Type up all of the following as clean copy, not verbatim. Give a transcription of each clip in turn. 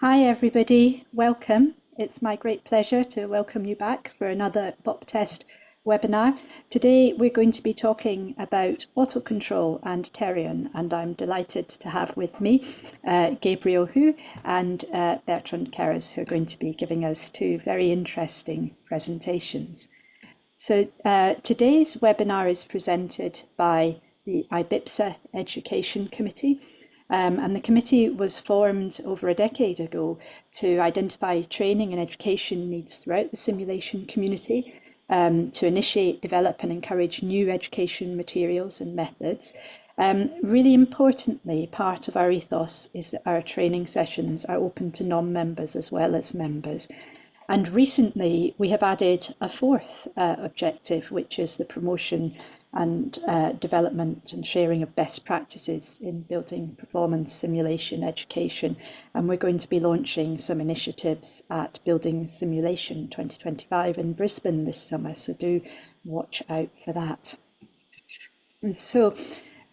Hi everybody, welcome. It's my great pleasure to welcome you back for another BOPTEST webinar. Today we're going to be talking about autocontrol and Terion, and I'm delighted to have with me Ziqi Hu and Bertrand Kerres, who are going to be giving us two very interesting presentations. So today's webinar is presented by the IBIPSA Education Committee. And the committee was formed over a decade ago to identify training and education needs throughout the simulation community, to initiate, develop and encourage new education materials and methods. Really importantly, part of our ethos is that our training sessions are open to non-members as well as members. And recently we have added a fourth objective, which is the promotion and development and sharing of best practices in building performance simulation education. And we're going to be launching some initiatives at Building Simulation 2025 in Brisbane this summer, so do watch out for that. And so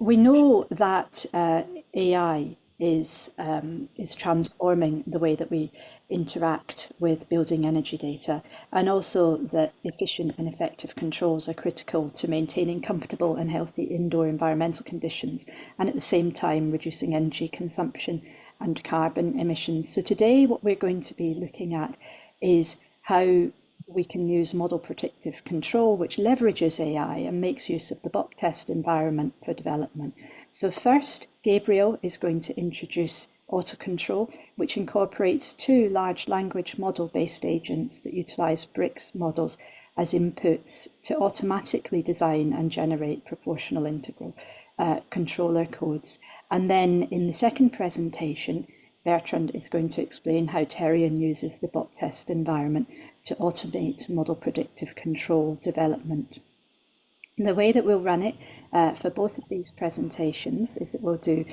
we know that AI is transforming the way that we interact with building energy data, and also that efficient and effective controls are critical to maintaining comfortable and healthy indoor environmental conditions, and at the same time reducing energy consumption and carbon emissions. So today what we're going to be looking at is how we can use model predictive control, which leverages AI and makes use of the BOPTEST environment for development. So first, Gabriel is going to introduce Autocontrol, which incorporates two large language model-based agents that utilize BRICS models as inputs to automatically design and generate proportional integral controller codes. And then in the second presentation, Bertrand is going to explain how Terion uses the BOPTEST environment to automate model predictive control development. The way that we'll run it for both of these presentations is that we'll do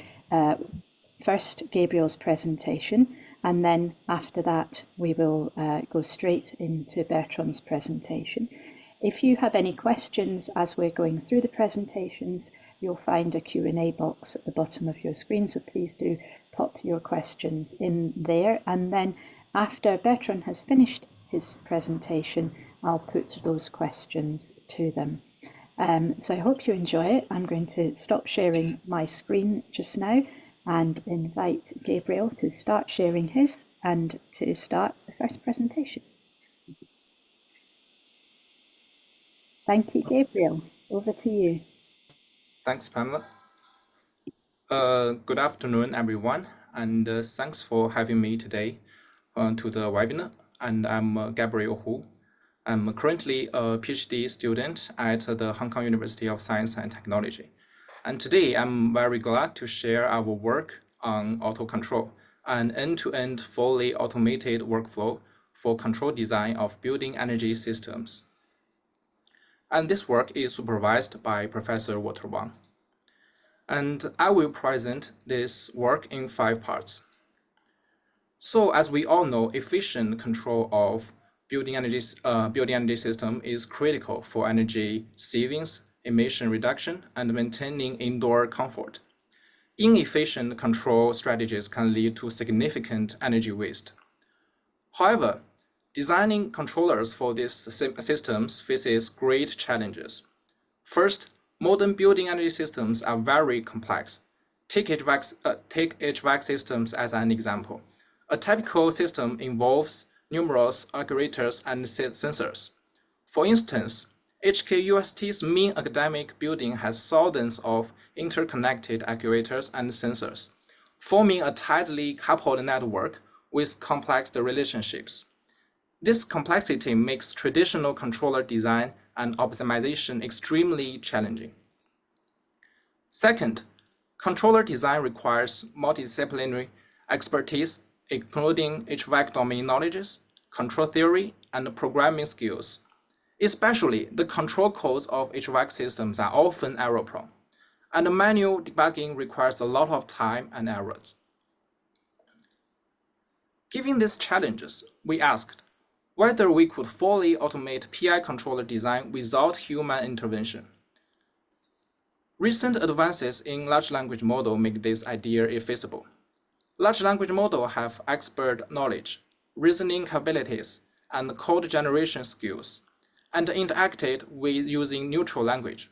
first Gabriel's presentation, and then after that we will go straight into Bertrand's presentation. If you have any questions as we're going through the presentations, you'll find a Q&A box at the bottom of your screen, so please do pop your questions in there. And then after Bertrand has finished his presentation, I'll put those questions to them. So I hope you enjoy it. I'm going to stop sharing my screen just now and invite Gabriel to start sharing his and to start the first presentation. Thank you, Gabriel. Over to you. Thanks, Pamela. Good afternoon, everyone, and thanks for having me today to the webinar. And I'm Gabriel Hu. I'm currently a PhD student at the Hong Kong University of Science and Technology. And today I'm very glad to share our work on autocontrol, an end-to-end fully automated workflow for control design of building energy systems. And this work is supervised by Professor Walter Wang. And I will present this work in 5 parts. So as we all know, efficient control of building energy system is critical for energy savings, emission reduction, and maintaining indoor comfort. Inefficient control strategies can lead to significant energy waste. However, designing controllers for these systems faces great challenges. First, modern building energy systems are very complex. Take HVAC systems as an example. A typical system involves numerous actuators and sensors. For instance, HKUST's main academic building has thousands of interconnected actuators and sensors, forming a tightly coupled network with complex relationships. This complexity makes traditional controller design and optimization extremely challenging. Second, controller design requires multidisciplinary expertise, including HVAC domain knowledge, control theory, and programming skills. Especially, the control codes of HVAC systems are often error-prone, and manual debugging requires a lot of time and errors. Given these challenges, we asked whether we could fully automate PI controller design without human intervention. Recent advances in large language model make this idea feasible. Large language models have expert knowledge, reasoning capabilities, and code generation skills, and interacted with using neutral language.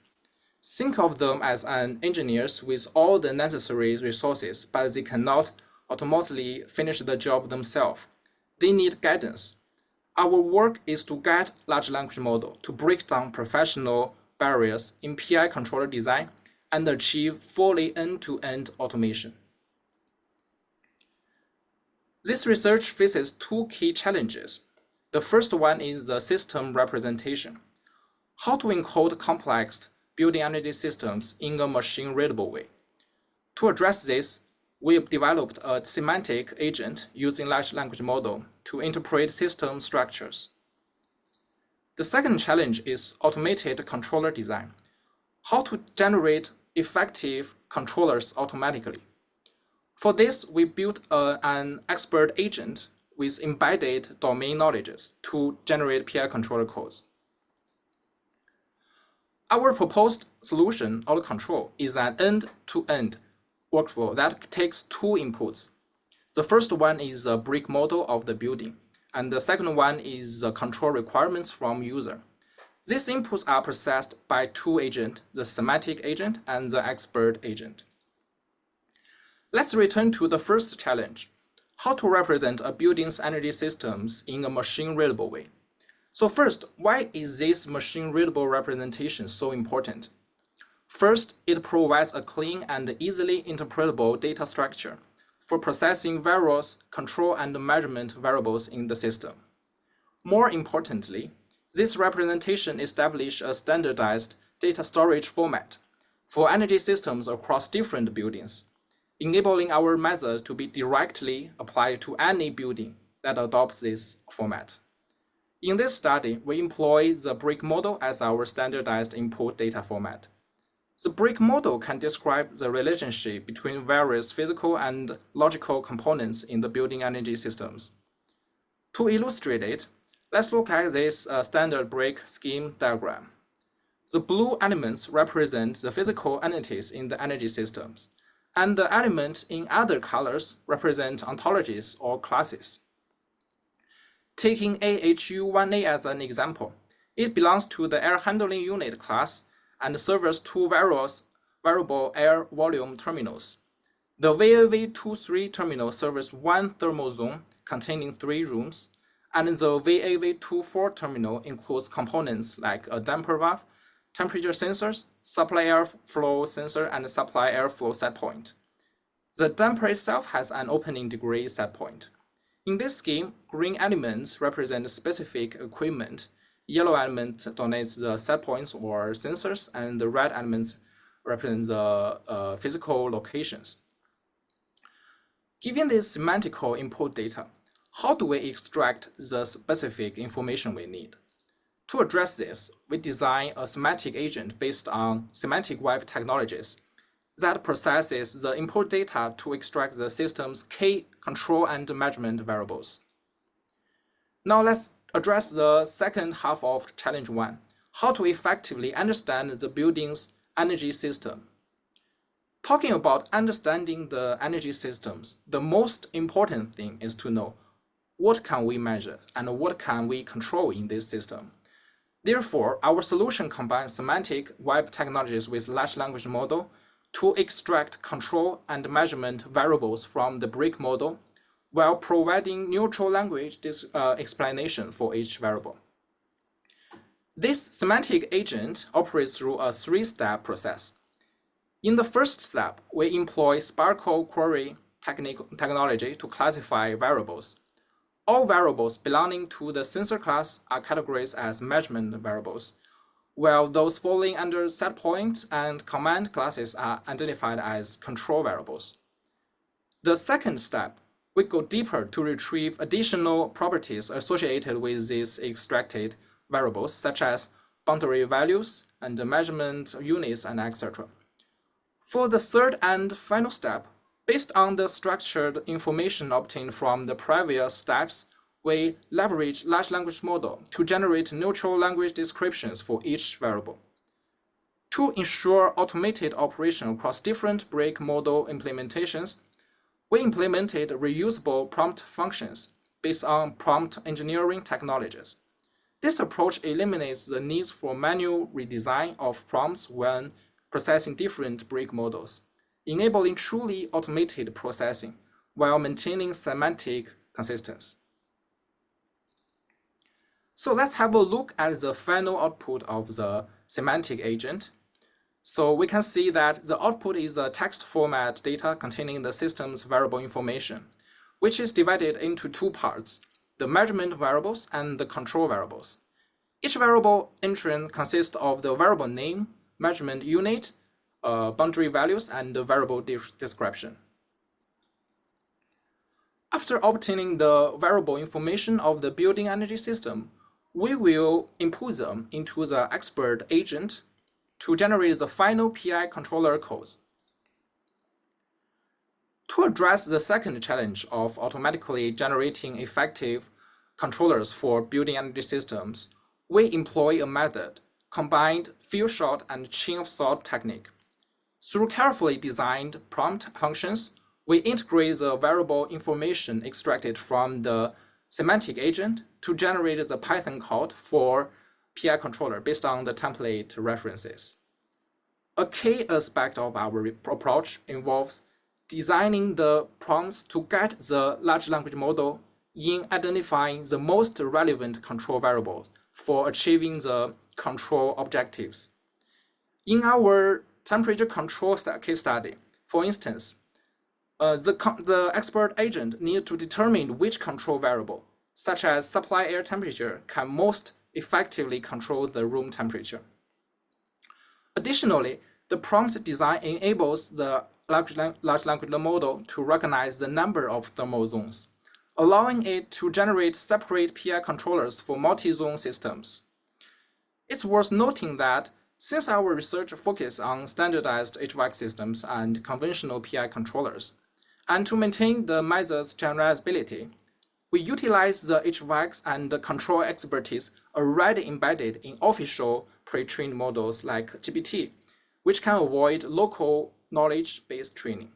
Think of them as engineers with all the necessary resources, but they cannot autonomously finish the job themselves. They need guidance. Our work is to guide large language model to break down professional barriers in PI controller design and achieve fully end-to-end automation. This research faces two key challenges. The first one is the system representation. How to encode complex building energy systems in a machine-readable way. To address this, we developed a semantic agent using large language model to interpret system structures. The second challenge is automated controller design. How to generate effective controllers automatically. For this, we built an expert agent with embedded domain knowledges to generate PI controller codes. Our proposed solution, Autocontrol, is an end-to-end workflow that takes two inputs. The first one is a brick model of the building, and the second one is the control requirements from user. These inputs are processed by two agents, the semantic agent and the expert agent. Let's return to the first challenge, how to represent a building's energy systems in a machine-readable way. So first, why is this machine-readable representation so important? First, it provides a clean and easily interpretable data structure for processing various control and measurement variables in the system. More importantly, this representation establishes a standardized data storage format for energy systems across different buildings, enabling our method to be directly applied to any building that adopts this format. In this study, we employ the brick model as our standardized input data format. The brick model can describe the relationship between various physical and logical components in the building energy systems. To illustrate it, let's look at this standard brick scheme diagram. The blue elements represent the physical entities in the energy systems, and the elements in other colors represent ontologies or classes. Taking AHU1A as an example, it belongs to the air handling unit class and serves two variable air volume terminals. The VAV23 terminal serves one thermal zone containing 3 rooms, and the VAV24 terminal includes components like a damper valve, temperature sensors, supply airflow sensor, and supply airflow setpoint. The damper itself has an opening degree setpoint. In this scheme, green elements represent specific equipment, yellow element denotes the setpoints or sensors, and the red elements represent the physical locations. Given this semantical input data, how do we extract the specific information we need? To address this, we design a semantic agent based on semantic web technologies that processes the input data to extract the system's key control and measurement variables. Now let's address the second half of challenge 1, how to effectively understand the building's energy system. Talking about understanding the energy systems, the most important thing is to know what can we measure and what can we control in this system. Therefore, our solution combines semantic web technologies with large language model to extract control and measurement variables from the brick model while providing neutral language explanation for each variable. This semantic agent operates through a 3-step process. In the first step, we employ Sparkle query technology to classify variables. All variables belonging to the sensor class are categorized as measurement variables, while those falling under setpoint and command classes are identified as control variables. The second step, we go deeper to retrieve additional properties associated with these extracted variables, such as boundary values and measurement units, and etc. For the third and final step, based on the structured information obtained from the previous steps, we leverage large language model to generate neutral language descriptions for each variable. To ensure automated operation across different brick model implementations, we implemented reusable prompt functions based on prompt engineering technologies. This approach eliminates the need for manual redesign of prompts when processing different brick models, enabling truly automated processing while maintaining semantic consistency. So let's have a look at the final output of the semantic agent. So we can see that the output is a text format data containing the system's variable information, which is divided into two parts, the measurement variables and the control variables. Each variable entry consists of the variable name, measurement unit, boundary values, and the variable description. After obtaining the variable information of the building energy system, we will input them into the expert agent to generate the final PI controller codes. To address the second challenge of automatically generating effective controllers for building energy systems, we employ a method combined few shot and chain of thought technique. Through carefully designed prompt functions, we integrate the variable information extracted from the semantic agent to generate the Python code for PI controller based on the template references. A key aspect of our approach involves designing the prompts to guide the large language model in identifying the most relevant control variables for achieving the control objectives. In our temperature control case study, for instance, the expert agent needs to determine which control variable, such as supply air temperature, can most effectively control the room temperature. Additionally, the prompt design enables the large language model to recognize the number of thermal zones, allowing it to generate separate PI controllers for multi-zone systems. It's worth noting that since our research focuses on standardized HVAC systems and conventional PI controllers, and to maintain the method's generalizability, we utilize the HVAC and the control expertise already embedded in official pre-trained models like GPT, which can avoid local knowledge-based training.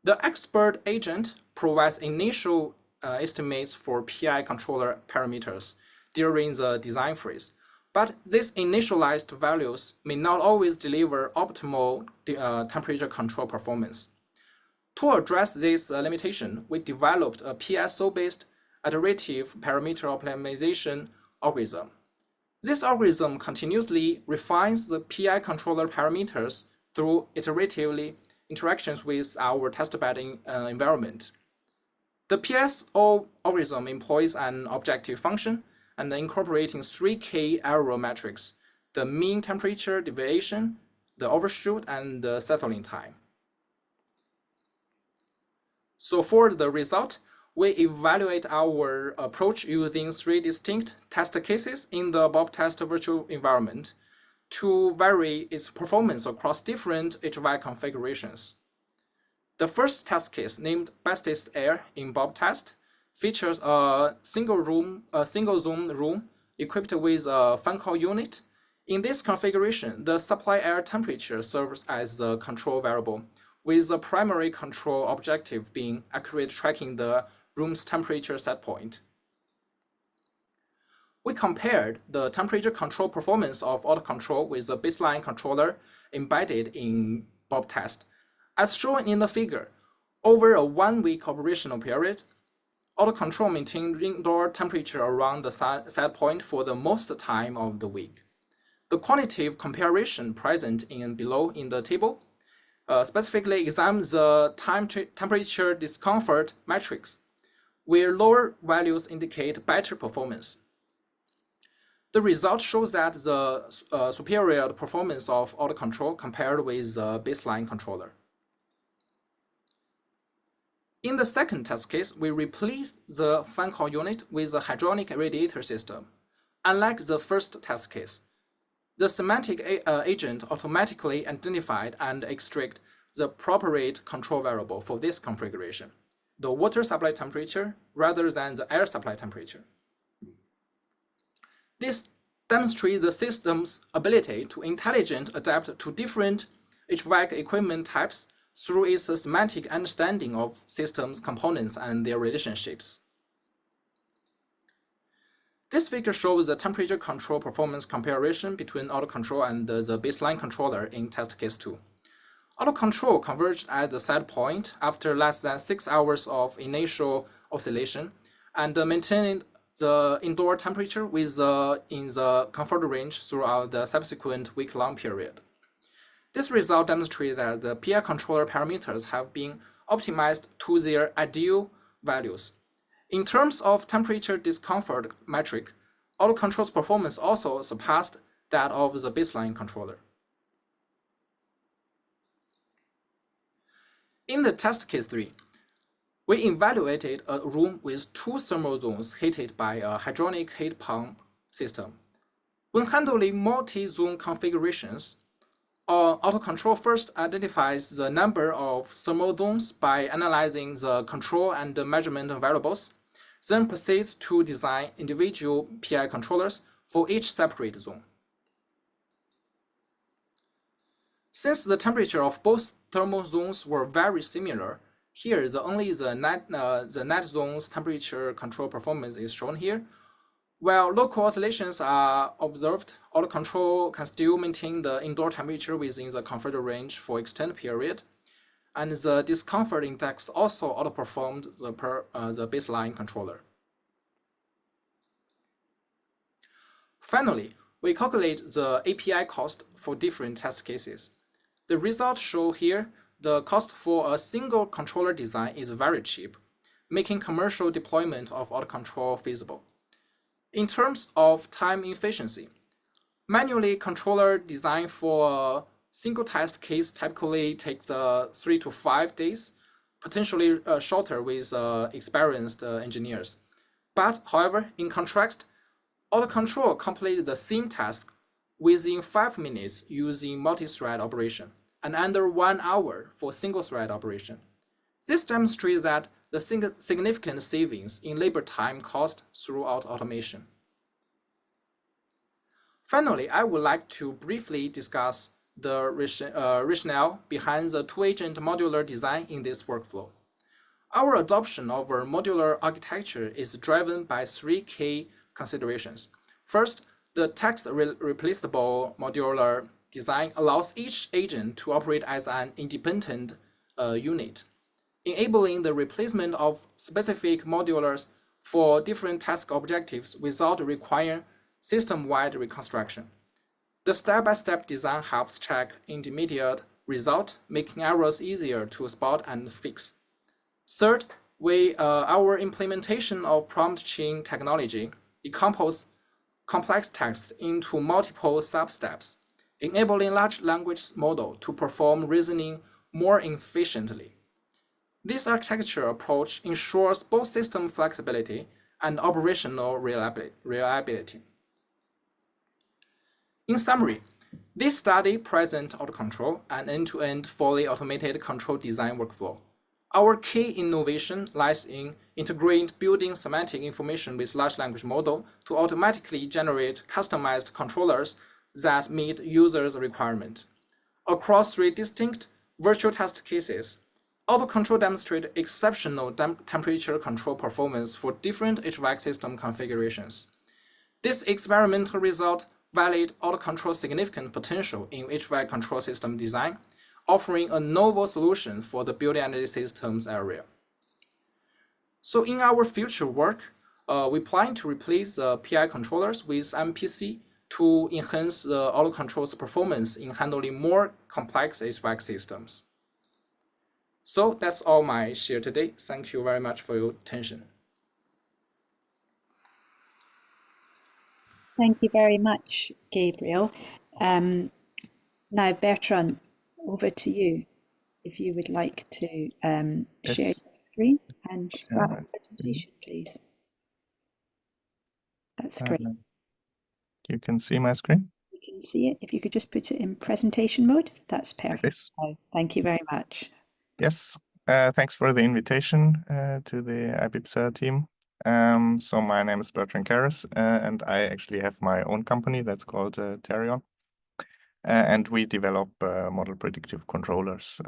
The expert agent provides initial estimates for PI controller parameters during the design phase, but these initialized values may not always deliver optimal temperature control performance. To address this limitation, we developed a PSO-based iterative parameter optimization algorithm. This algorithm continuously refines the PI controller parameters through iteratively interactions with our testbed environment. The PSO algorithm employs an objective function and incorporating three key error metrics: the mean temperature deviation, the overshoot, and the settling time. So for the result, we evaluate our approach using three distinct test cases in the BOPTEST virtual environment to vary its performance across different HVAC configurations. The first test case, named bestest air in BOPTEST, features a single zone room equipped with a fan coil unit. In this configuration, the supply air temperature serves as the control variable, with the primary control objective being accurate tracking the room's temperature set point. We compared the temperature control performance of Autocontrol with the baseline controller embedded in BOPTEST. As shown in the figure, over a 1-week operational period, Autocontrol maintained indoor temperature around the set point for the most time of the week. The quantitative comparison present below in the table specifically examines the temperature discomfort metrics, where lower values indicate better performance. The result shows that the superior performance of Autocontrol compared with the baseline controller. In the second test case, we replaced the fan coil unit with a hydronic radiator system. Unlike the first test case, the semantic agent automatically identified and extracted the appropriate control variable for this configuration, the water supply temperature rather than the air supply temperature. This demonstrates the system's ability to intelligently adapt to different HVAC equipment types through its semantic understanding of systems components and their relationships. This figure shows the temperature control performance comparison between autocontrol and the baseline controller in test case 2. Autocontrol converged at the set point after less than 6 hours of initial oscillation and maintained the indoor temperature in the comfort range throughout the subsequent week-long period. This result demonstrates that the PI controller parameters have been optimized to their ideal values. In terms of temperature discomfort metric, autocontrol's performance also surpassed that of the baseline controller. In the test case 3, we evaluated a room with 2 thermal zones heated by a hydronic heat pump system. When handling multi-zone configurations, autocontrol first identifies the number of thermal zones by analyzing the control and the measurement variables, then proceeds to design individual PI controllers for each separate zone. Since the temperature of both thermal zones were very similar, here only the net zone's temperature control performance is shown here. While local oscillations are observed, autocontrol can still maintain the indoor temperature within the comfort range for extended period, and the discomfort index also outperformed the baseline controller. Finally, we calculate the API cost for different test cases. The results show here the cost for a single controller design is very cheap, making commercial deployment of autocontrol feasible. In terms of time efficiency, manually controller design for a single test case typically takes 3 to 5 days, potentially shorter with experienced engineers. But however, in contrast, autocontrol completes the same task within 5 minutes using multi-thread operation, and under 1 hour for single-thread operation. This demonstrates that the significant savings in labor time cost throughout automation. Finally, I would like to briefly discuss the rationale behind the 2-agent modular design in this workflow. Our adoption of a modular architecture is driven by 3 key considerations. First, the text replaceable modular design allows each agent to operate as an independent unit, enabling the replacement of specific modulars for different task objectives without requiring system-wide reconstruction. The step-by-step design helps check intermediate result, making errors easier to spot and fix. Third, our implementation of prompt chain technology decomposes complex text into multiple sub-steps, enabling large language model to perform reasoning more efficiently. This architecture approach ensures both system flexibility and operational reliability. In summary, this study presents autocontrol, an end-to-end fully automated control design workflow. Our key innovation lies in integrating building semantic information with large language model to automatically generate customized controllers that meet users' requirements. Across 3 distinct virtual test cases, autocontrol demonstrated exceptional temperature control performance for different HVAC system configurations. This experimental result validates autocontrol's significant potential in HVAC control system design, offering a novel solution for the building energy systems area. So in our future work, we plan to replace the PI controllers with MPC to enhance the autocontrol's performance in handling more complex HVAC systems. So that's all my share today. Thank you very much for your attention. Thank you very much, Gabriel. Now, Bertrand, over to you, if you would like to share your screen and start the presentation, please. That's great. You can see my screen? You can see it. If you could just put it in presentation mode, that's perfect. Yes. Thank you very much. Yes, thanks for the invitation to the IBPSA team. So my name is Bertrand Kerres, and I actually have my own company that's called Terion. And we develop model predictive controllers.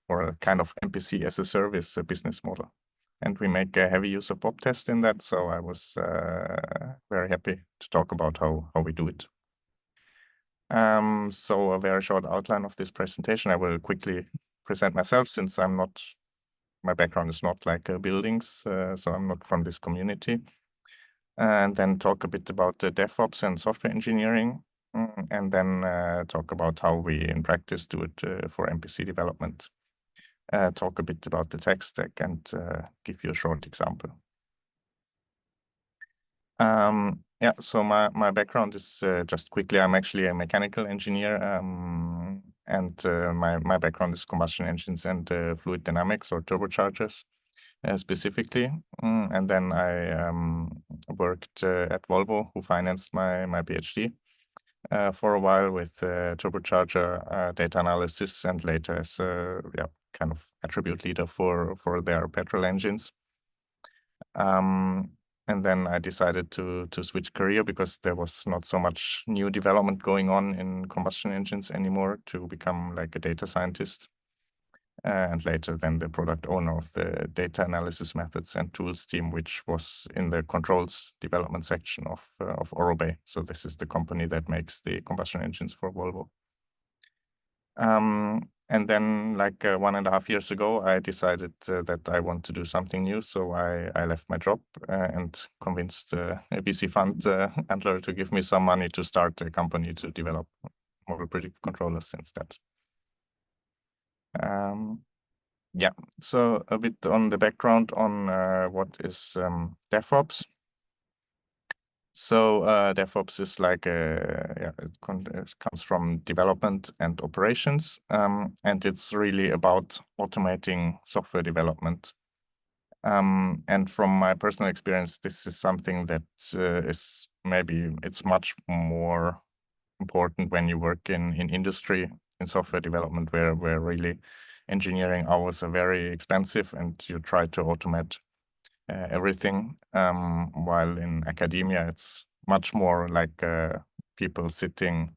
or a kind of MPC as a service business model. And we make a heavy use of BOPTEST in that, so I was very happy to talk about how we do it. So a very short outline of this presentation. I will quickly present myself since my background is not like buildings, so I'm not from this community. And then talk a bit about the DevOps and software engineering, and then talk about how we in practice do it for MPC development. Talk a bit about the tech stack and give you a short example. Yeah, so my background is just quickly, I'm actually a mechanical engineer, and my background is combustion engines and fluid dynamics or turbochargers specifically. And then I worked at Volvo, who financed my PhD for a while with turbocharger data analysis, and later as kind of attribute leader for their petrol engines. And then I decided to switch career because there was not so much new development going on in combustion engines anymore, to become like a data scientist. And later then the product owner of the data analysis methods and tools team, which was in the controls development section of Orobay. So this is the company that makes the combustion engines for Volvo. And then like 1.5 years ago, I decided that I want to do something new. So I left my job and convinced a VC fund handler to give me some money to start a company to develop model predictive controllers instead. Yeah, so a bit on the background on what is DevOps. So DevOps is like it comes from development and operations, and it's really about automating software development. And from my personal experience, this is something that is maybe it's much more important when you work in industry, in software development, where really engineering hours are very expensive and you try to automate everything, while in academia it's much more like people sitting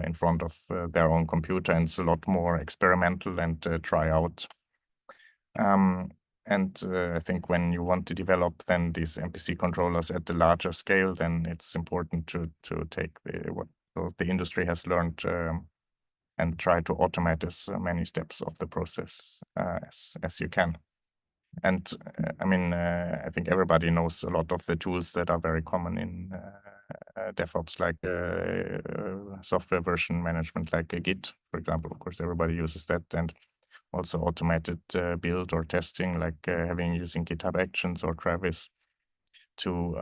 in front of their own computer, and it's a lot more experimental and try out. And I think when you want to develop then these MPC controllers at the larger scale, then it's important to take what the industry has learned and try to automate as many steps of the process as you can. And I mean, I think everybody knows a lot of the tools that are very common in DevOps, like software version management, like Git, for example. Of course, everybody uses that, and also automated build or testing, like using GitHub Actions or Travis to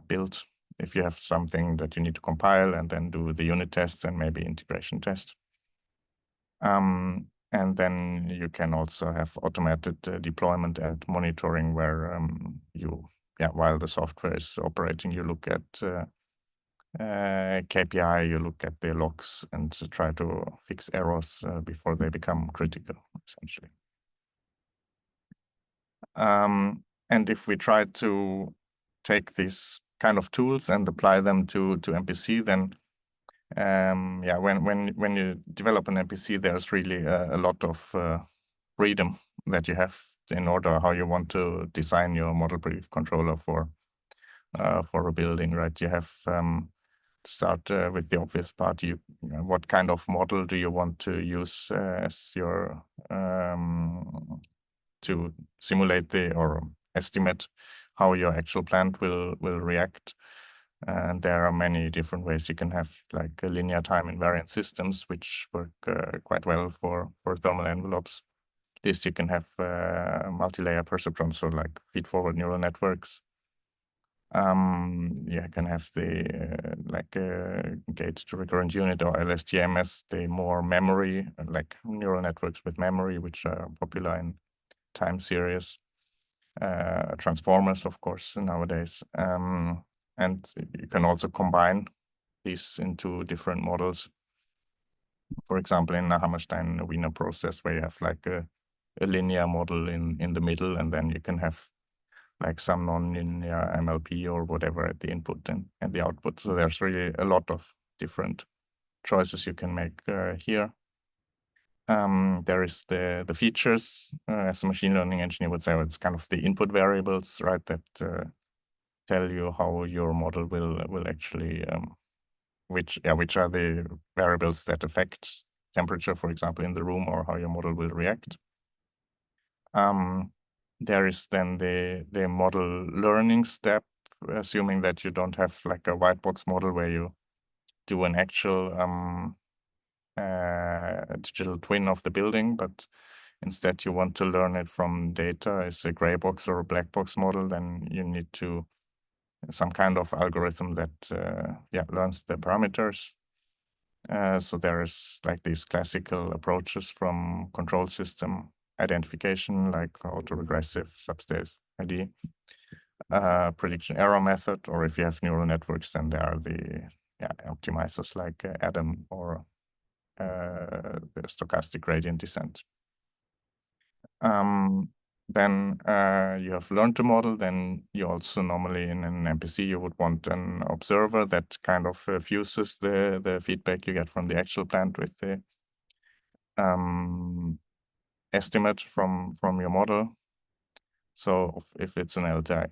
build if you have something that you need to compile, and then do the unit tests and maybe integration test. And then you can also have automated deployment and monitoring, where while the software is operating, you look at KPI, you look at the logs and try to fix errors before they become critical, essentially. And if we try to take these kind of tools and apply them to MPC, then when you develop an MPC, there's really a lot of freedom that you have in order how you want to design your model predictive controller for a building, right? You have to start with the obvious part. What kind of model do you want to use as your to simulate or estimate how your actual plant will react? And there are many different ways you can have, like linear time invariant systems, which work quite well for thermal envelopes. This you can have multi-layer perceptrons, so like feed-forward neural networks. You can have the gate to recurrent unit, or LSTMs, the more memory, like neural networks with memory, which are popular in time series. Transformers, of course, nowadays. And you can also combine these into different models. For example, in a Hammerstein-Wiener process, where you have like a linear model in the middle, and then you can have like some non-linear MLP or whatever at the input and the output. So there's really a lot of different choices you can make here. There is the features, as a machine learning engineer would say, it's kind of the input variables, right, that tell you how your model will actually, which are the variables that affect temperature, for example, in the room, or how your model will react. There is then the model learning step, assuming that you don't have like a white box model where you do an actual digital twin of the building, but instead you want to learn it from data as a gray box or a black box model, then you need to some kind of algorithm that learns the parameters. So there's like these classical approaches from control system identification, like autoregressive subspace ID, prediction error method, or if you have neural networks, then there are the optimizers like Adam or the stochastic gradient descent. Then you have learned the model. Then you also normally in an MPC you would want an observer that kind of fuses the feedback you get from the actual plant with the estimate from your model. So if it's an LTI,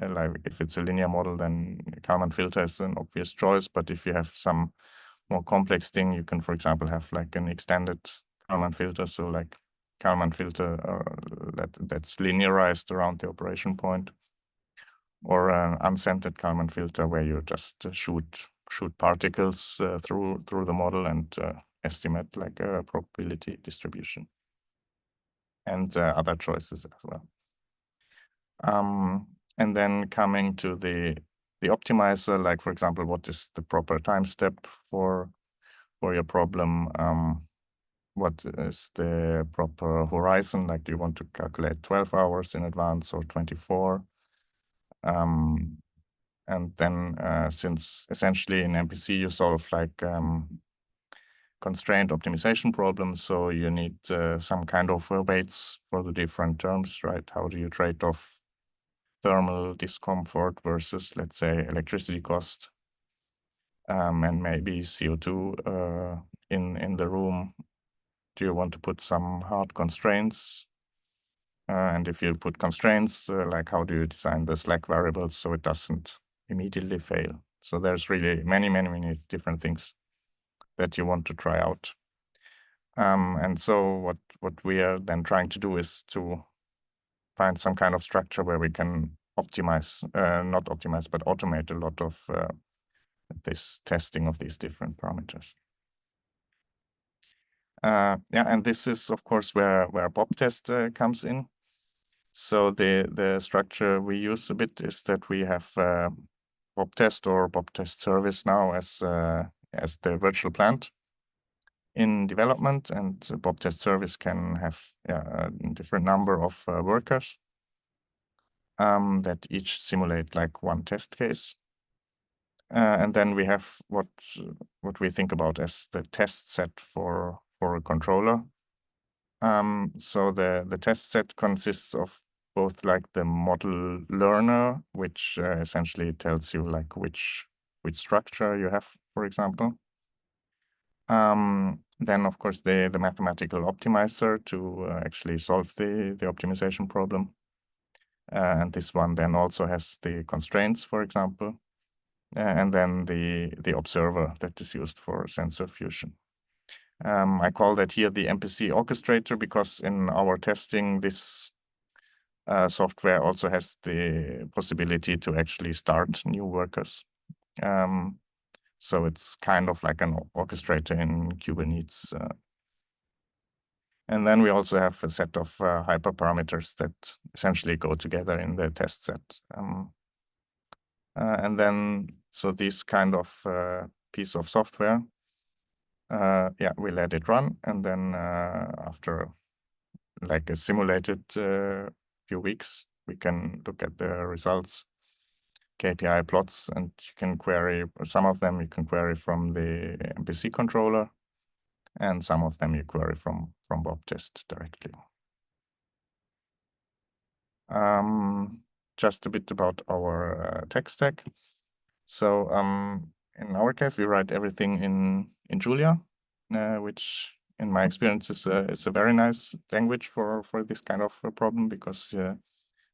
like if it's a linear model, then Kalman filter is an obvious choice. But if you have some more complex thing, you can, for example, have like an extended Kalman filter. So like Kalman filter that's linearized around the operation point, or an unscented Kalman filter where you just shoot particles through the model and estimate like a probability distribution, and other choices as well. And then coming to the optimizer, like for example, what is the proper time step for your problem? What is the proper horizon? Like, do you want to calculate 12 hours in advance or 24? And then since essentially in MPC you solve like constraint optimization problems, so you need some kind of weights for the different terms, right? How do you trade off thermal discomfort versus, let's say, electricity cost, and maybe CO2 in the room? Do you want to put some hard constraints? And if you put constraints, like how do you design the slack variables so it doesn't immediately fail? So there's really many different things that you want to try out. And so what we are then trying to do is to find some kind of structure where we can optimize, not optimize, but automate a lot of this testing of these different parameters. And this is, of course, where BOPTEST comes in. So the structure we use a bit is that we have BOPTEST or BOPTEST service now as the virtual plant in development, and BOPTEST service can have a different number of workers that each simulate like one test case. And then we have what we think about as the test set for a controller. So the test set consists of both like the model learner, which essentially tells you like which structure you have, for example. Then of course the mathematical optimizer to actually solve the optimization problem. And this one then also has the constraints, for example, and then the observer that is used for sensor fusion. I call that here the MPC orchestrator because in our testing, this software also has the possibility to actually start new workers. So it's kind of like an orchestrator in Kubernetes. And then we also have a set of hyperparameters that essentially go together in the test set. And then, so this kind of piece of software, we let it run. And then after like a simulated few weeks, we can look at the results, KPI plots, and you can query some of them. You can query from the MPC controller, and some of them you query from BOPTEST directly. Just a bit about our tech stack. So in our case, we write everything in Julia, which in my experience, is a very nice language for this kind of problem, because it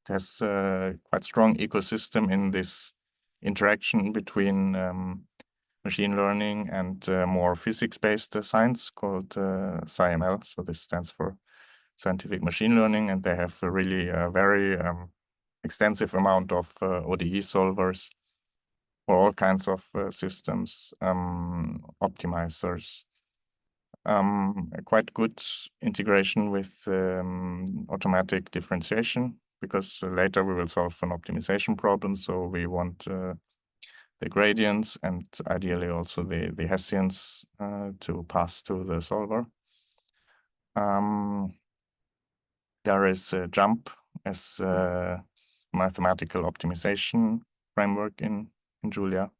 has quite strong ecosystem in this interaction between machine learning and more physics-based science called SciML. So this stands for scientific machine learning, and they have a really very extensive amount of ODE solvers for all kinds of systems, optimizers, a quite good integration with automatic differentiation, because later we will solve an optimization problem. So we want the gradients and ideally also the Hessians to pass to the solver. There is a JUMP as a mathematical optimization framework in Julia.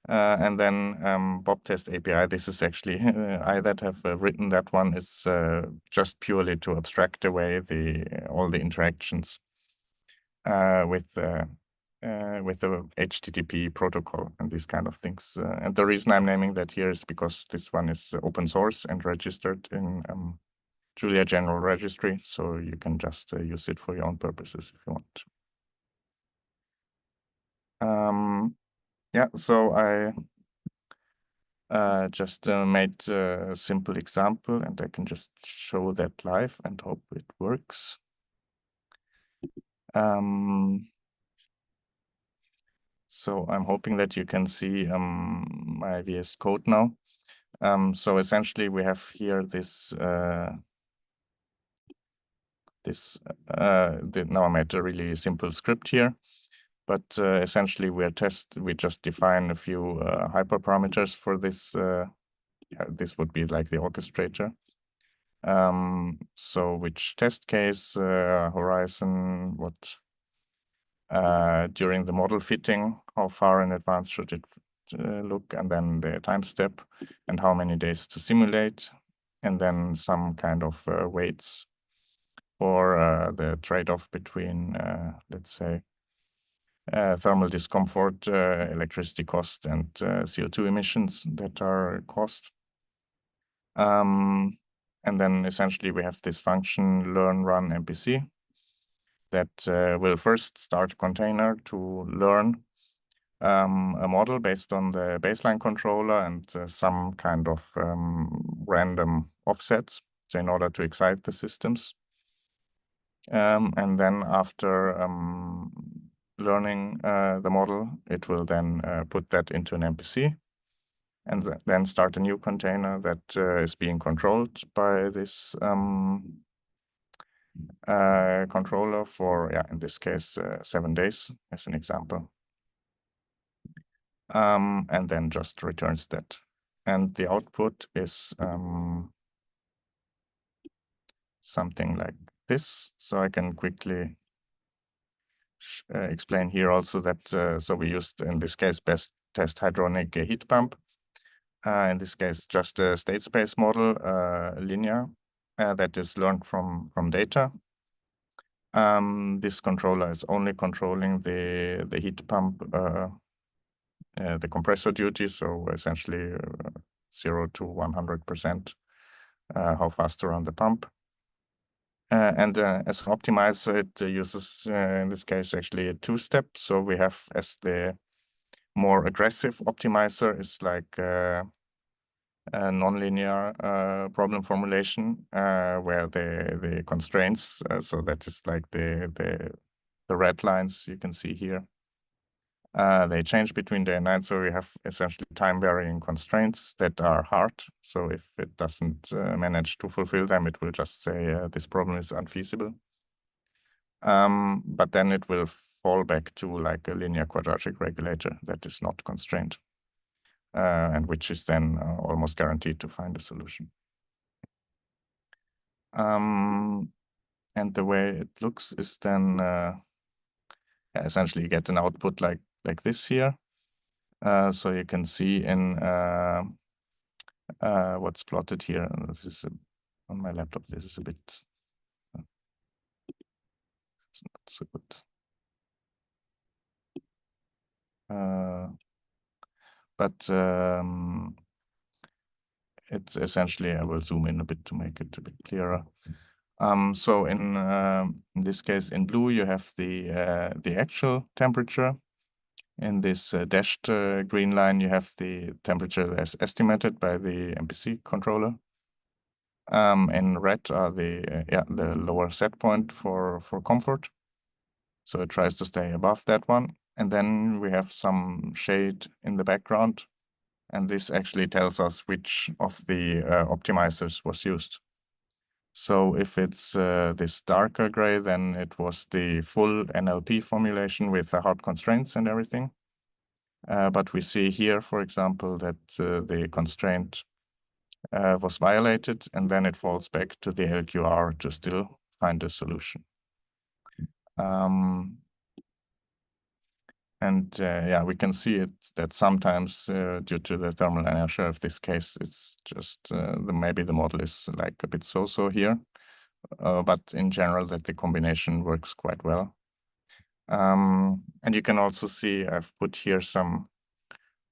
And then BOPTEST API, this is actually I that have written that one. Is just purely to abstract away all the interactions with the HTTP protocol and these kind of things. And the reason I'm naming that here is because this one is open source and registered in Julia General Registry, so you can just use it for your own purposes if you want. Yeah, so I just made a simple example, and I can just show that live and hope it works. So I'm hoping that you can see my VS Code now. So essentially we have here this now I made a really simple script here, but essentially we just define a few hyperparameters for this. Yeah, this would be like the orchestrator. So which test case, horizon, what during the model fitting, how far in advance should it look, and then the time step, and how many days to simulate, and then some kind of weights for the trade-off between, let's say, thermal discomfort, electricity cost, and CO2 emissions that are caused. And then essentially we have this function learn run MPC that will first start a container to learn a model based on the baseline controller and some kind of random offsets, so in order to excite the systems. And then after learning the model, it will then put that into an MPC and then start a new container that is being controlled by this controller for, in this case, 7 days as an example. And then just returns that. And the output is something like this. So I can quickly explain here also that, so we used, in this case, best test hydronic heat pump. In this case, just a state space model, linear, that is learned from data. This controller is only controlling the heat pump, the compressor duty, so essentially 0 to 100%, how fast to run the pump. And as an optimizer, it uses, in this case, actually a two-step. So we have, as the more aggressive optimizer is like a nonlinear problem formulation, where the constraints, so that is like the red lines you can see here, they change between day and night. So we have essentially time varying constraints that are hard. So if it doesn't manage to fulfill them, it will just say this problem is unfeasible. But then it will fall back to like a linear quadratic regulator that is not constrained, and which is then almost guaranteed to find a solution. And the way it looks is then essentially you get an output like this here. So you can see in what's plotted here. This is on my laptop. This is a bit it's not so good. But it's essentially, I will zoom in a bit to make it a bit clearer. So in this case, in blue, you have the actual temperature. In this dashed green line, you have the temperature that's estimated by the MPC controller. In red are the lower set point for comfort. So it tries to stay above that one. And then we have some shade in the background. And this actually tells us which of the optimizers was used. So if it's this darker gray, then it was the full NLP formulation with the hard constraints and everything. But we see here, for example, that the constraint was violated, and then it falls back to the LQR to still find a solution. Yeah, we can see it that sometimes due to the thermal inertia of this case, it's just maybe the model is like a bit so-so here. But in general, that the combination works quite well. And you can also see I've put here some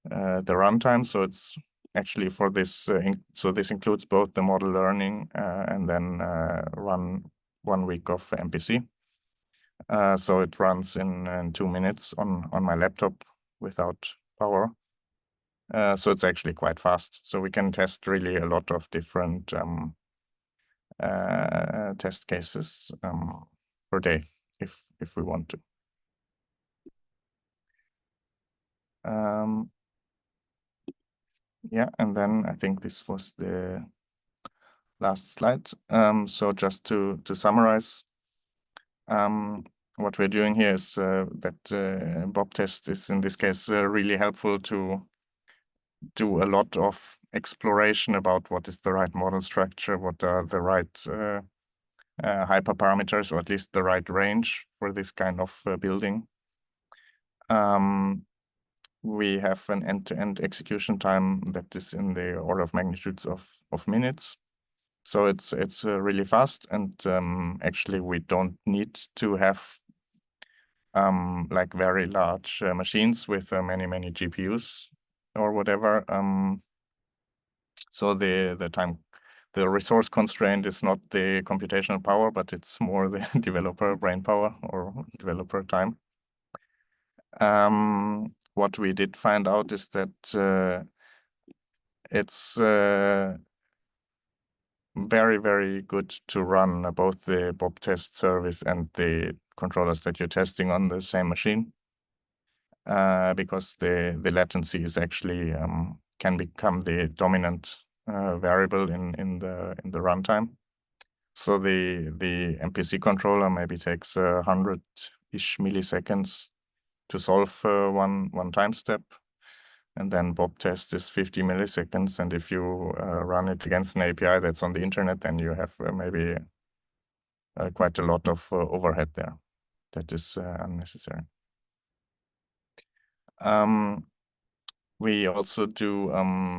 the runtime. So it's actually for this. So this includes both the model learning and then run 1 week of MPC. So it runs in 2 minutes on my laptop without power. So it's actually quite fast. So we can test really a lot of different test cases per day if we want to. Yeah, and then I think this was the last slide. So just to summarize, what we're doing here is that BOPTEST is in this case really helpful to do a lot of exploration about what is the right model structure, what are the right hyperparameters, or at least the right range for this kind of building. We have an end-to-end execution time that is in the order of magnitudes of minutes. So it's really fast, and actually we don't need to have like very large machines with many GPUs or whatever. So the resource constraint is not the computational power, but it's more the developer brain power or developer time. What we did find out is that it's very good to run both the BOPTEST service and the controllers that you're testing on the same machine, because the latency is actually can become the dominant variable in the runtime. So the MPC controller maybe takes 100-ish milliseconds to solve one time step. And then BOPTEST is 50 milliseconds. And if you run it against an API that's on the internet, then you have maybe quite a lot of overhead there that is unnecessary. We also do,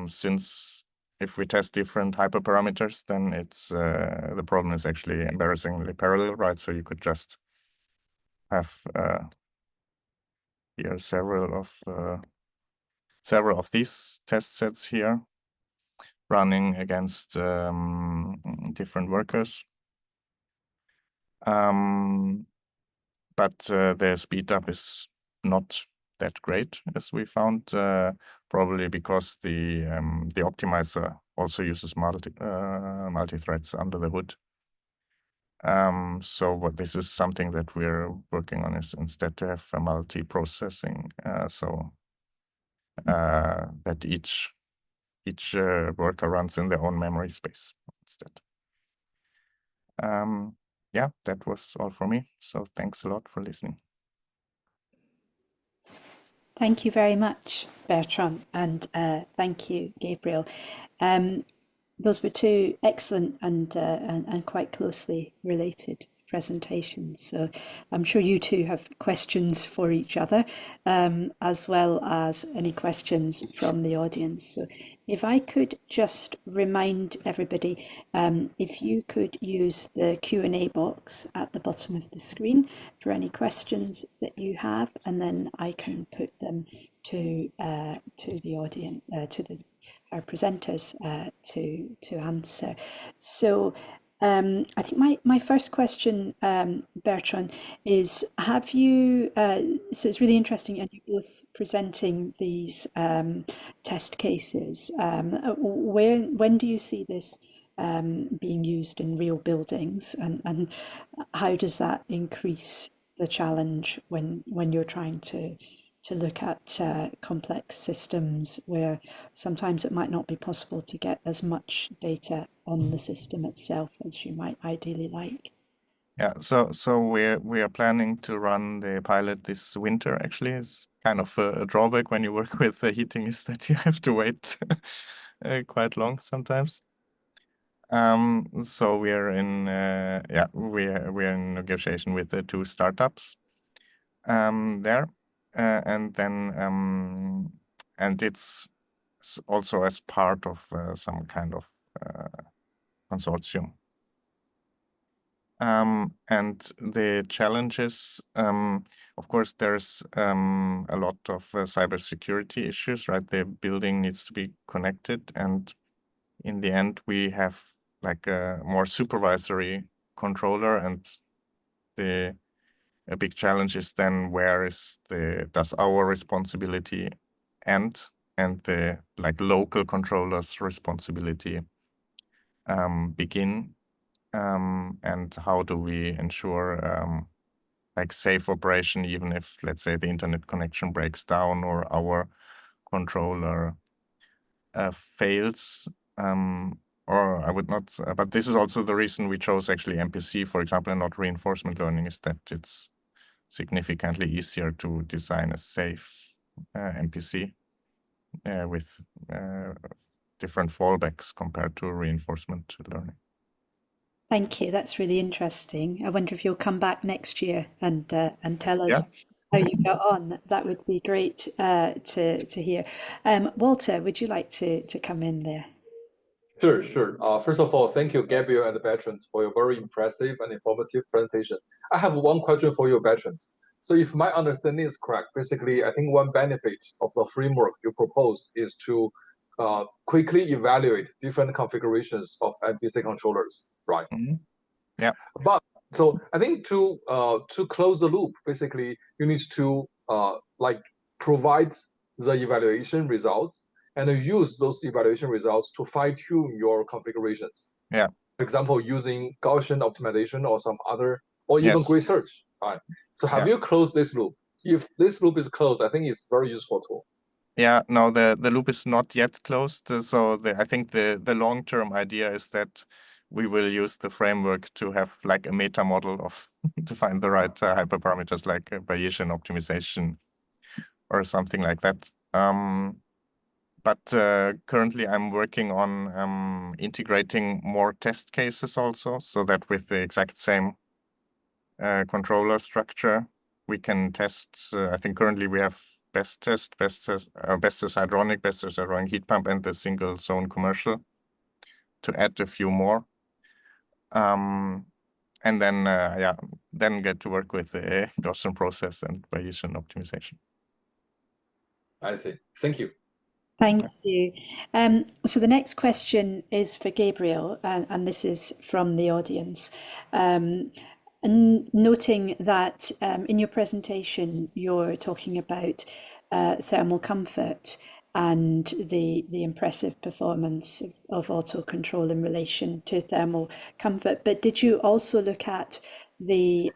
since if we test different hyperparameters, then it's the problem is actually embarrassingly parallel, right? So you could just have here several of these test sets here running against different workers. But the speed up is not that great, as we found, probably because the optimizer also uses multi-threads under the hood. So this is something that we're working on, is instead to have a multi-processing, so that each worker runs in their own memory space instead. Yeah, that was all for me. So thanks a lot for listening. Thank you very much, Bertrand, and thank you, Gabriel. Those were two excellent and quite closely related presentations. So I'm sure you two have questions for each other, as well as any questions from the audience. So if I could just remind everybody, if you could use the Q&A box at the bottom of the screen for any questions that you have, and then I can put them to the audience, our presenters to answer. So I think my first question, Bertrand, is have you, so it's really interesting, and you're both presenting these test cases. When do you see this being used in real buildings, and how does that increase the challenge when you're trying to look at complex systems where sometimes it might not be possible to get as much data on the system itself as you might ideally like? Yeah, so we are planning to run the pilot this winter. Actually, it's kind of a drawback when you work with the heating is that you have to wait quite long sometimes. So we are in we are in negotiation with the two startups there, and then and it's also as part of some kind of consortium. And the challenges, of course, there's a lot of cybersecurity issues, right? The building needs to be connected, and in the end, we have like a more supervisory controller, and a big challenge is then does our responsibility end and the like local controller's responsibility begin, and how do we ensure like safe operation even if, let's say, the internet connection breaks down or our controller fails. Or I would not, but this is also the reason we chose actually MPC, for example, and not reinforcement learning, is that it's significantly easier to design a safe MPC with different fallbacks compared to reinforcement learning. Thank you. That's really interesting. I wonder if you'll come back next year and tell us how you got on. That would be great to hear. Walter, would you like to come in there? Sure. First of all, thank you, Gabriel and Bertrand, for your very impressive and informative presentation. I have one question for you, Bertrand. So if my understanding is correct, basically, I think one benefit of the framework you propose is to quickly evaluate different configurations of MPC controllers, right? Mm-hmm. Yeah. But so I think to close the loop, basically, you need to like provide the evaluation results and use those evaluation results to fine-tune your configurations. Yeah. For example, using Gaussian optimization or some other, or even grid search. Right. So have you closed this loop? If this loop is closed, I think it's a very useful tool. Yeah, no, the loop is not yet closed. So I think the long-term idea is that we will use the framework to have like a meta model of to find the right hyperparameters like Bayesian optimization or something like that. But currently I'm working on integrating more test cases also, so that with the exact same controller structure, we can test. I think currently we have BOPTEST, BOPTEST hydronic heat pump, and the single zone commercial, to add a few more. And then then get to work with the Gaussian process and Bayesian optimization. I see. Thank you. Thank you. So the next question is for Gabriel, and this is from the audience. And noting that in your presentation, you're talking about thermal comfort and the impressive performance of Autocontrol in relation to thermal comfort. But did you also look at the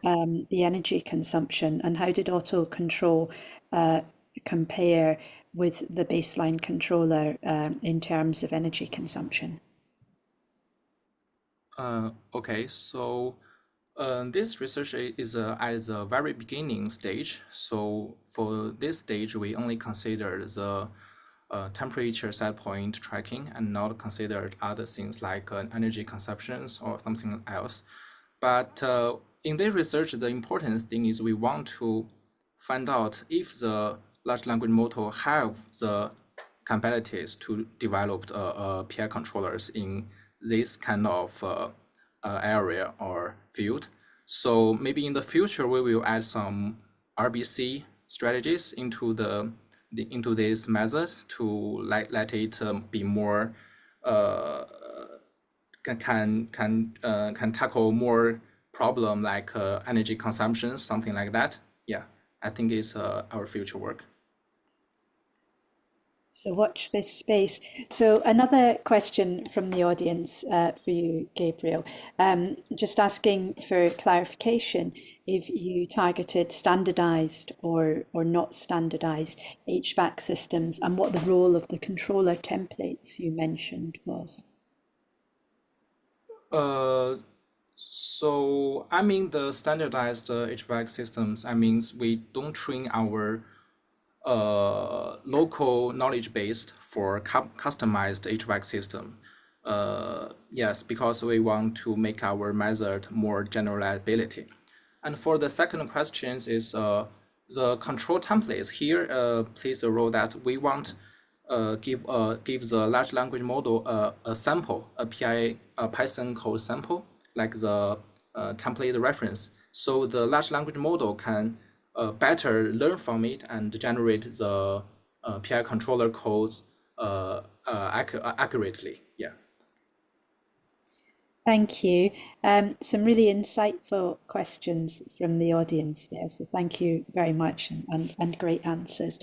energy consumption, and how did Autocontrol compare with the baseline controller in terms of energy consumption? Okay, so this research is at the very beginning stage. So for this stage, we only consider the temperature set point tracking and not considered other things like energy consumptions or something else. But in their research, the important thing is we want to find out if the large language model have the capabilities to develop PI controllers in this kind of area or field. So maybe in the future we will add some RBC strategies into into this method to let it be more can tackle more problem like energy consumption, something like that. Yeah, I think it's our future work. So watch this space. So another question from the audience for you, Gabriel, just asking for clarification if you targeted standardized or not standardized HVAC systems and what the role of the controller templates you mentioned was. So I mean the standardized HVAC systems, I mean we don't train our local knowledge base for customized HVAC system. Yes, because we want to make our method more generalizability. And for the second question is the control templates here plays a role that we want give the large language model a sample, a Python code sample, like the template reference. So the large language model can better learn from it and generate the PI controller codes accurately. Yeah. Thank you. Some really insightful questions from the audience there, so thank you very much and great answers.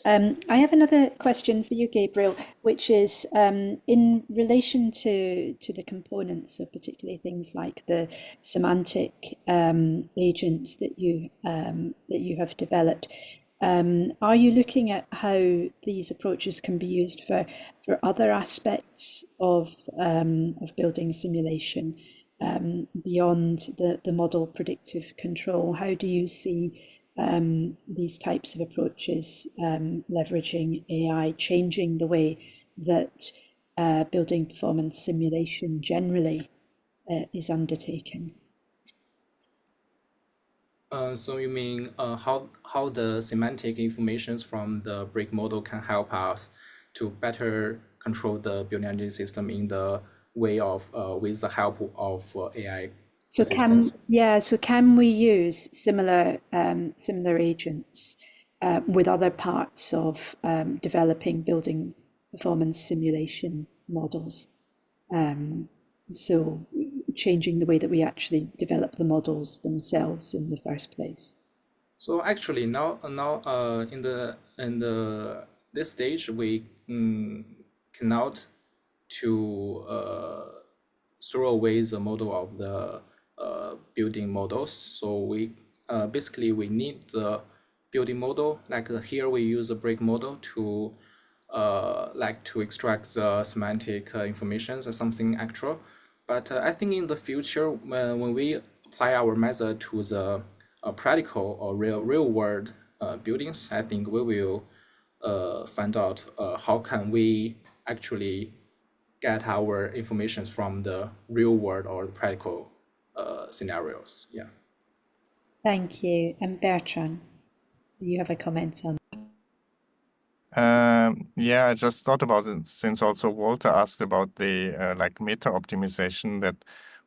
I have another question for you, Gabriel, which is in relation to the components, so particularly things like the semantic agents that you have developed. Are you looking at how these approaches can be used for other aspects of building simulation beyond the model predictive control? How do you see these types of approaches leveraging AI changing the way that building performance simulation generally is undertaken? So you mean how the semantic informations from the brick model can help us to better control the building engine system in the way of with the help of AI So assistant? can we use similar agents with other parts of developing building performance simulation models? So changing the way that we actually develop the models themselves in the first place. So actually now in this stage we cannot to throw away the model of the building models. So we basically we need the building model. Like here we use a brick model to like to extract the semantic information or something actual. But I think in the future when we apply our method to the practical or real world buildings, I think we will find out how can we actually get our information from the real world or the practical scenarios. Yeah. Thank you. And Bertrand, do you have a comment on that? Yeah, I just thought about it since also Walter asked about the like meta optimization, that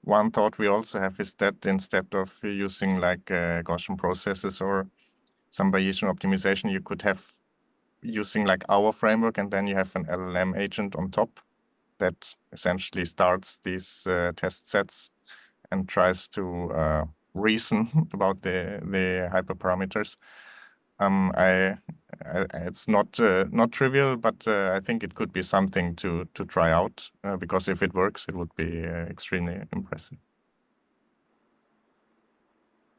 one thought we also have is that instead of using like Gaussian processes or some Bayesian optimization, you could have using like our framework, and then you have an LLM agent on top that essentially starts these test sets and tries to reason about the hyperparameters. It's not trivial, but I think it could be something to try out because if it works, it would be extremely impressive.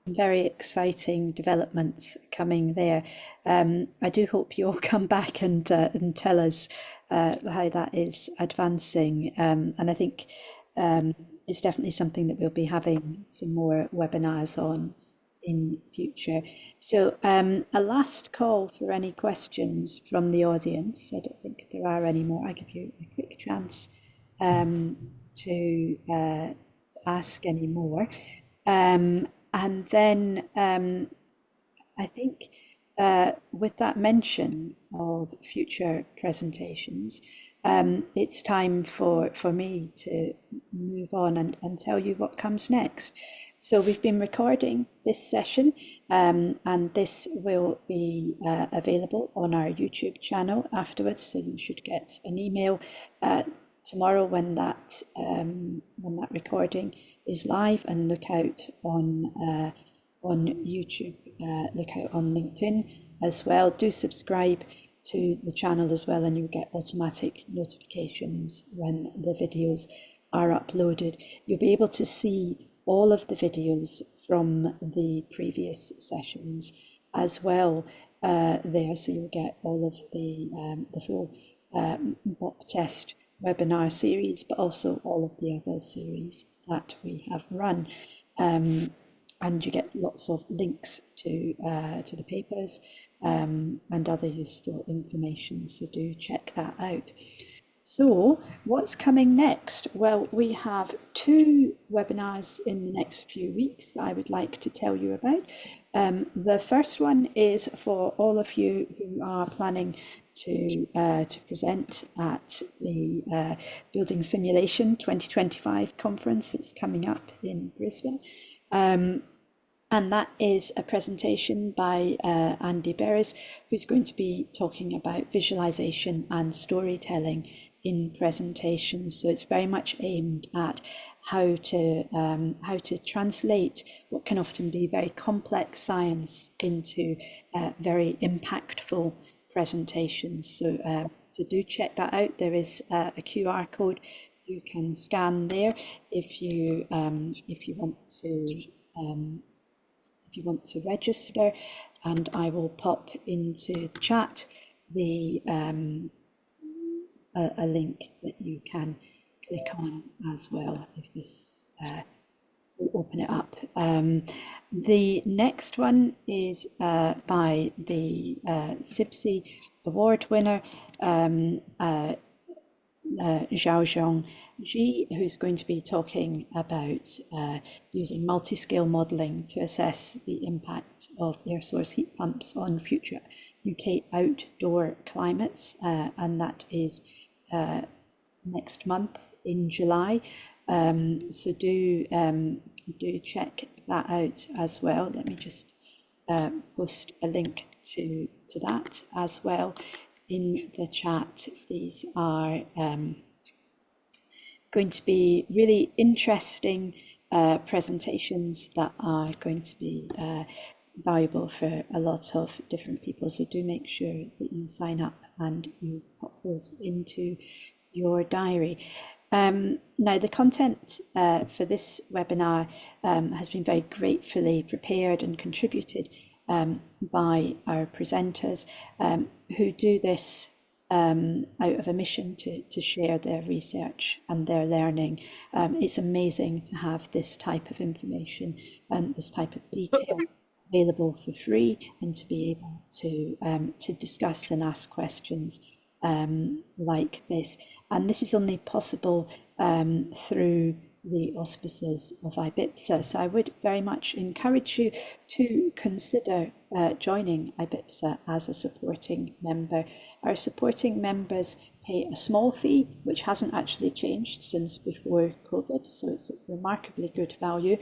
Very exciting developments coming there. I do hope you'll come back and tell us how that is advancing. And I think it's definitely something that we'll be having some more webinars on in future. So a last call for any questions from the audience. I don't think there are any more. I give you a quick chance to ask any more. And then I think with that mention of future presentations, it's time for me to move on and tell you what comes next. So we've been recording this session, and this will be available on our YouTube channel afterwards. So you should get an email tomorrow when that recording is live, and look out on YouTube, look out on LinkedIn as well. Do subscribe to the channel as well, and you'll get automatic notifications when the videos are uploaded. You'll be able to see all of the videos from the previous sessions as well there, so you'll get all of the full BOPTEST webinar series, but also all of the other series that we have run. And you get lots of links to the papers and other useful information, so do check that out. So what's coming next? Well, we have 2 webinars in the next few weeks that I would like to tell you about. The first one is for all of you who are planning to present at the Building Simulation 2025 conference that's coming up in Brisbane. And that is a presentation by Andy Berres, who's going to be talking about visualization and storytelling in presentations. So it's very much aimed at how to translate what can often be very complex science into very impactful presentations. So do check that out. There is a QR code you can scan there if you want to register, and I will pop into the chat the a link that you can click on as well if this will open it up. The next one is by the CIBSE award winner, Zhaozhong Ji, who's going to be talking about using multi-scale modelling to assess the impact of air source heat pumps on future UK outdoor climates, and that is next month in July. So do check that out as well. Let me just post a link to that as well in the chat. These are going to be really interesting presentations that are going to be valuable for a lot of different people. So do make sure that you sign up and you pop those into your diary. Now, the content for this webinar has been very gratefully prepared and contributed by our presenters who do this out of a mission to share their research and their learning. It's amazing to have this type of information and this type of detail available for free, and to be able to discuss and ask questions like this. And this is only possible through the auspices of IBIPSA. So I would very much encourage you to consider joining IBIPSA as a supporting member. Our supporting members pay a small fee, which hasn't actually changed since before COVID, so it's a remarkably good value.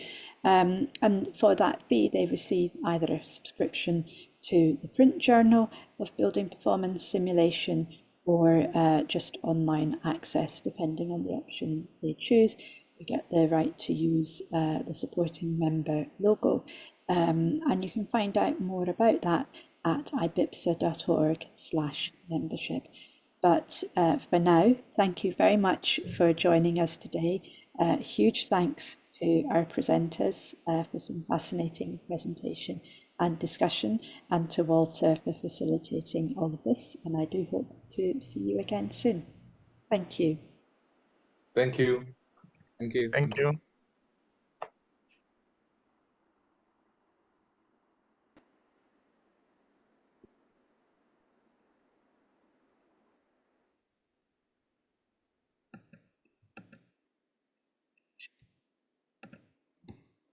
And for that fee, they receive either a subscription to the print journal of building performance simulation, or just online access, depending on the option they choose. You get the right to use the supporting member logo. And you can find out more about that at ibipsa.org/membership. But for now, thank you very much for joining us today. Huge thanks to our presenters for some fascinating presentation and discussion, and to Walter for facilitating all of this. And I do hope to see you again soon. Thank you. Thank you. Thank you. Thank you.